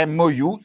MOU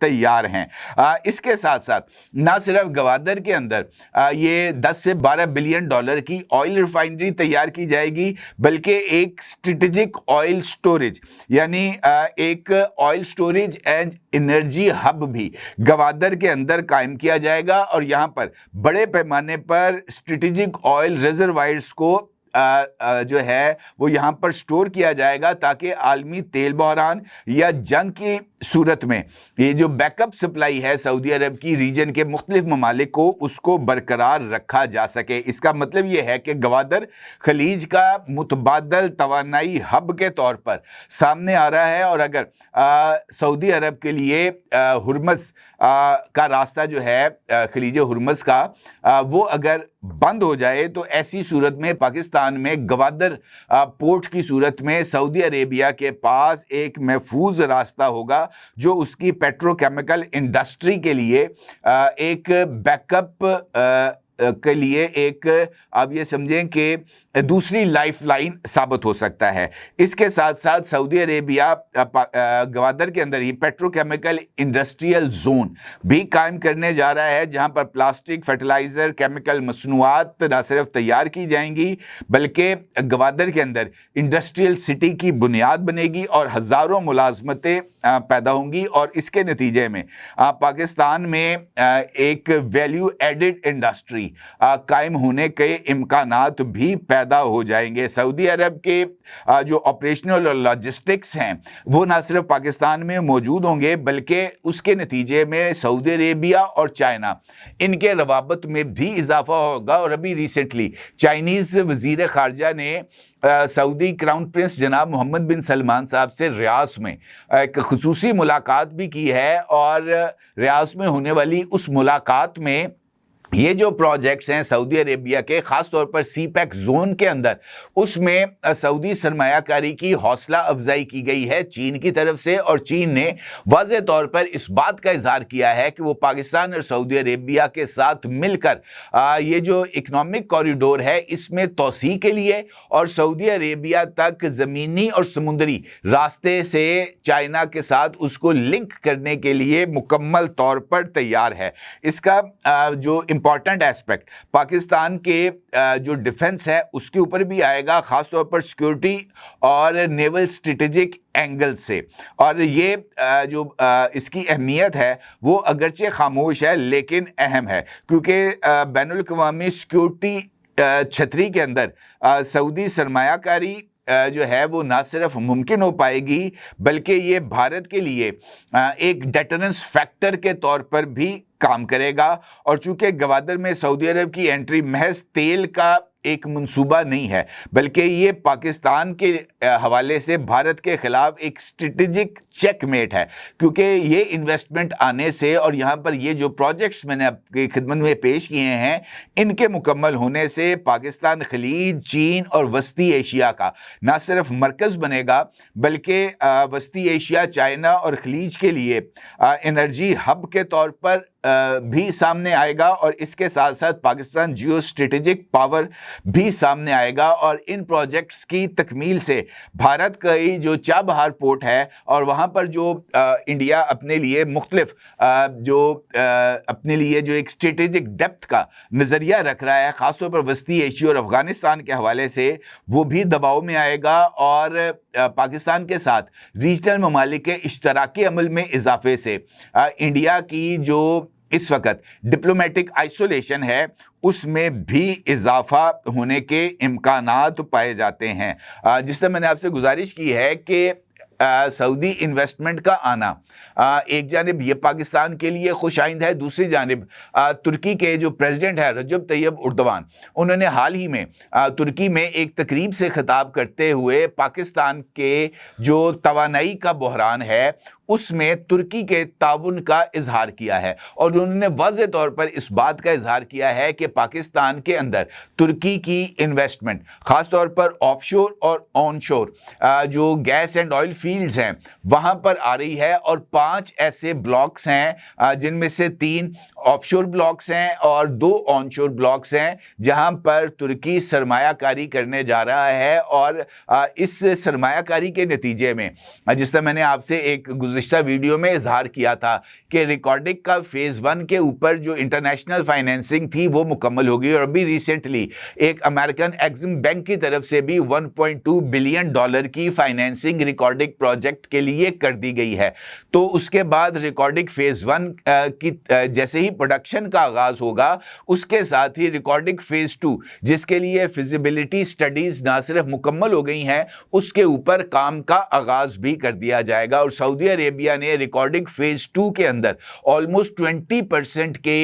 تیار ہیں۔ اس کے ساتھ ساتھ نہ صرف گوادر کے اندر یہ 10 سے 12 بلین ڈالر کی آئل ریفائنری تیار کی جائے گی، بلکہ ایک اسٹریٹجک آئل سٹوریج یعنی ایک oil storage and energy hub بھی گوادر کے اندر قائم کیا جائے گا، اور یہاں پر بڑے پیمانے پر اسٹریٹجک آئل ریزروائرز کو جو ہے وہ یہاں پر سٹور کیا جائے گا، تاکہ عالمی تیل بحران یا جنگ کی صورت میں یہ جو بیک اپ سپلائی ہے سعودی عرب کی ریجن کے مختلف ممالک کو، اس کو برقرار رکھا جا سکے۔ اس کا مطلب یہ ہے کہ گوادر خلیج کا متبادل توانائی ہب کے طور پر سامنے آ رہا ہے، اور اگر سعودی عرب کے لیے ہرمز کا راستہ جو ہے خلیج ہرمز کا وہ اگر بند ہو جائے، تو ایسی صورت میں پاکستان میں گوادر پورٹ کی صورت میں سعودی عربیہ کے پاس ایک محفوظ راستہ ہوگا، جو اس کی پیٹرو کیمیکل انڈسٹری کے لیے ایک بیک اپ کے لیے ایک آپ یہ سمجھیں کہ دوسری لائف لائن ثابت ہو سکتا ہے۔ اس کے ساتھ ساتھ سعودی عربیہ گوادر کے اندر ہی پیٹرو کیمیکل انڈسٹریل زون بھی قائم کرنے جا رہا ہے، جہاں پر پلاسٹک، فرٹیلائزر، کیمیکل مصنوعات نہ صرف تیار کی جائیں گی، بلکہ گوادر کے اندر انڈسٹریل سٹی کی بنیاد بنے گی اور ہزاروں ملازمتیں پیدا ہوں گی، اور اس کے نتیجے میں پاکستان میں ایک ویلیو ایڈڈ انڈسٹری قائم ہونے کے امکانات بھی پیدا ہو جائیں گے۔ سعودی عرب کے جو آپریشنل اور لاجسٹکس ہیں وہ نہ صرف پاکستان میں موجود ہوں گے، بلکہ اس کے نتیجے میں سعودی عربیہ اور چائنا ان کے روابط میں بھی اضافہ ہوگا۔ اور ابھی ریسنٹلی چائنیز وزیر خارجہ نے سعودی کراؤن پرنس جناب محمد بن سلمان صاحب سے ریاض میں ایک خصوصی ملاقات بھی کی ہے، اور ریاض میں ہونے والی اس ملاقات میں یہ جو پروجیکٹس ہیں سعودی عربیہ کے، خاص طور پر سی پیک زون کے اندر، اس میں سعودی سرمایہ کاری کی حوصلہ افزائی کی گئی ہے چین کی طرف سے، اور چین نے واضح طور پر اس بات کا اظہار کیا ہے کہ وہ پاکستان اور سعودی عربیہ کے ساتھ مل کر یہ جو اکنامک کوریڈور ہے اس میں توسیع کے لیے اور سعودی عربیہ تک زمینی اور سمندری راستے سے چائنا کے ساتھ اس کو لنک کرنے کے لیے مکمل طور پر تیار ہے۔ اس کا جو امپورٹنٹ ایسپیکٹ پاکستان کے جو ڈیفنس ہے اس کے اوپر بھی آئے گا، خاص طور پر سیکیورٹی اور نیول اسٹریٹجک اینگل سے، اور یہ جو اس کی اہمیت ہے وہ اگرچہ خاموش ہے لیکن اہم ہے، کیونکہ بین الاقوامی سیکیورٹی چھتری کے اندر سعودی سرمایہ کاری جو ہے وہ نہ صرف ممکن ہو پائے گی، بلکہ یہ بھارت کے لیے ایک ڈیٹرنس فیکٹر کے طور پر بھی کام کرے گا۔ اور چونکہ گوادر میں سعودی عرب کی انٹری محض تیل کا ایک منصوبہ نہیں ہے، بلکہ یہ پاکستان کے حوالے سے بھارت کے خلاف ایک اسٹریٹجک چیک میٹ ہے، کیونکہ یہ انویسٹمنٹ آنے سے اور یہاں پر یہ جو پروجیکٹس میں نے آپ کی خدمت میں پیش کیے ہیں ان کے مکمل ہونے سے پاکستان خلیج، چین اور وسطی ایشیا کا نہ صرف مرکز بنے گا، بلکہ وسطی ایشیا، چائنا اور خلیج کے لیے انرجی ہب کے طور پر بھی سامنے آئے گا، اور اس کے ساتھ ساتھ پاکستان جیو اسٹریٹجک پاور بھی سامنے آئے گا۔ اور ان پروجیکٹس کی تکمیل سے بھارت کا جو چابہار پورٹ ہے اور وہاں پر جو انڈیا اپنے لیے مختلف اپنے لیے جو ایک اسٹریٹجک ڈیپتھ کا نظریہ رکھ رہا ہے، خاص طور پر وسطی ایشیا اور افغانستان کے حوالے سے، وہ بھی دباؤ میں آئے گا، اور پاکستان کے ساتھ ریجنل ممالک کے اشتراکی عمل میں اضافے سے انڈیا کی جو اس وقت ڈپلومیٹک آئسولیشن ہے اس میں بھی اضافہ ہونے کے امکانات پائے جاتے ہیں۔ جس سے میں نے آپ سے گزارش کی ہے کہ سعودی انویسٹمنٹ کا آنا ایک جانب یہ پاکستان کے لیے خوش آئند ہے، دوسری جانب ترکی کے جو پریزیڈنٹ ہے رجب طیب اردوان، انہوں نے حال ہی میں ترکی میں ایک تقریب سے خطاب کرتے ہوئے پاکستان کے جو توانائی کا بحران ہے اس میں ترکی کے تعاون کا اظہار کیا ہے، اور انہوں نے واضح طور پر اس بات کا اظہار کیا ہے کہ پاکستان کے اندر ترکی کی انویسٹمنٹ خاص طور پر آف شور اور آن شور جو گیس اینڈ آئل فیلڈز ہیں وہاں پر آ رہی ہے، اور 5 ایسے بلاکس ہیں جن میں سے 3 آف شور بلاکس ہیں اور 2 آن شور بلاکس ہیں جہاں پر ترکی سرمایہ کاری کرنے جا رہا ہے، اور اس سرمایہ کاری کے نتیجے میں جس طرح میں نے آپ سے ایک گزشتہ ویڈیو میں اظہار کیا تھا کہ ریکارڈنگ کا فیز 1 کے اوپر جو انٹرنیشنل فائنینسنگ تھی وہ مکمل ہوگی، اور ابھی ریسنٹلی ایک امریکن ایگزم بینک کی طرف سے بھی $1.2 بلین کی فائنینسنگ ریکارڈنگ پروجیکٹ کے لیے کر دی گئی ہے۔ تو اس کے بعد ریکارڈنگ فیز 1 کی جیسے ہی پروڈکشن کا آغاز ہوگا، اس کے ساتھ ہی ریکارڈنگ فیز 2 جس کے لیے فیزیبلٹی سٹڈیز نہ صرف مکمل ہو گئی ہیں، اس کے اوپر کام کا آغاز بھی کر دیا جائے گا، اور سعودی عربیہ نے ریکارڈنگ فیز 2 کے اندر آلموسٹ 20% کے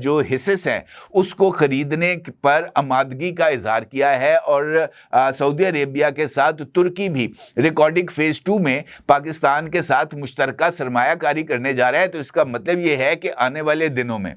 جو حصص ہیں اس کو خریدنے پر آمادگی کا اظہار کیا ہے، اور سعودی عربیہ کے ساتھ ترکی بھی ریکارڈنگ فیز 2 میں پاکستان کے ساتھ مشترکہ سرمایہ کاری کرنے جا رہا ہے۔ تو اس کا مطلب یہ ہے کہ آنے والے دنوں میں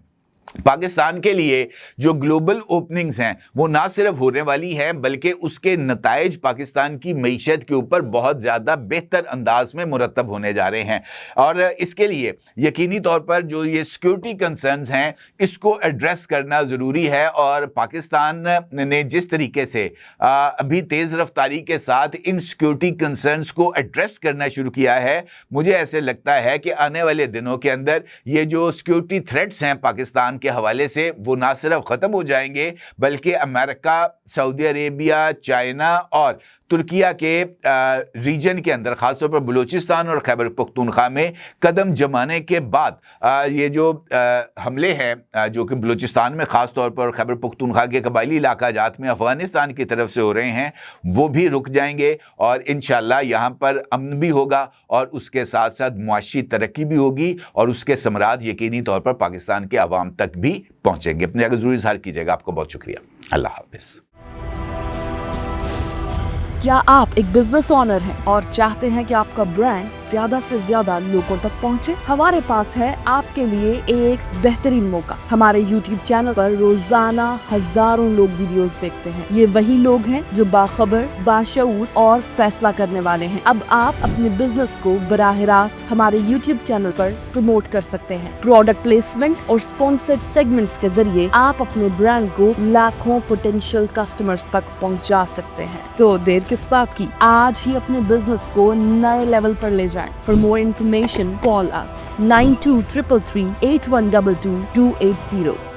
پاکستان کے لیے جو گلوبل اوپننگز ہیں وہ نہ صرف ہونے والی ہیں بلکہ اس کے نتائج پاکستان کی معیشت کے اوپر بہت زیادہ بہتر انداز میں مرتب ہونے جا رہے ہیں، اور اس کے لیے یقینی طور پر جو یہ سیکیورٹی کنسرنز ہیں اس کو ایڈریس کرنا ضروری ہے، اور پاکستان نے جس طریقے سے ابھی تیز رفتاری کے ساتھ ان سیکیورٹی کنسرنز کو ایڈریس کرنا شروع کیا ہے، مجھے ایسے لگتا ہے کہ آنے والے دنوں کے اندر یہ جو سیکیورٹی تھریٹس ہیں پاکستان کے حوالے سے وہ نہ صرف ختم ہو جائیں گے بلکہ امریکہ، سعودی عربیہ، چائنا اور ترکیہ کے ریجن کے اندر خاص طور پر بلوچستان اور خیبر پختونخوا میں قدم جمانے کے بعد یہ جو حملے ہیں جو کہ بلوچستان میں خاص طور پر خیبر پختونخوا کے قبائلی علاقہ جات میں افغانستان کی طرف سے ہو رہے ہیں، وہ بھی رک جائیں گے، اور انشاءاللہ یہاں پر امن بھی ہوگا اور اس کے ساتھ ساتھ معاشی ترقی بھی ہوگی، اور اس کے ثمرات یقینی طور پر پاکستان کے عوام تک بھی پہنچیں گے۔ اپنے ضرور اظہار کیجیے گا۔ آپ کو بہت شکریہ۔ اللہ حافظ۔ کیا آپ ایک بزنس اونر ہیں اور چاہتے ہیں کہ آپ کا برانڈ زیادہ سے زیادہ لوگوں تک پہنچے؟ ہمارے پاس ہے آپ کے لیے ایک بہترین موقع۔ ہمارے یوٹیوب چینل پر روزانہ ہزاروں لوگ ویڈیوز دیکھتے ہیں۔ یہ وہی لوگ ہیں جو باخبر، باشعور اور فیصلہ کرنے والے ہیں۔ اب آپ اپنے بزنس کو براہ راست ہمارے یوٹیوب چینل پر پروموٹ کر سکتے ہیں۔ پروڈکٹ پلیسمنٹ اور اسپانسرڈ سیگمنٹس کے ذریعے آپ اپنے برانڈ کو لاکھوں پوٹینشیل کسٹمرز تک پہنچا سکتے ہیں۔ تو دیر کس بات کی؟ آج ہی اپنے بزنس کو نئے لیول پر لے جائیں۔ For more information, call us 9233 8122 280.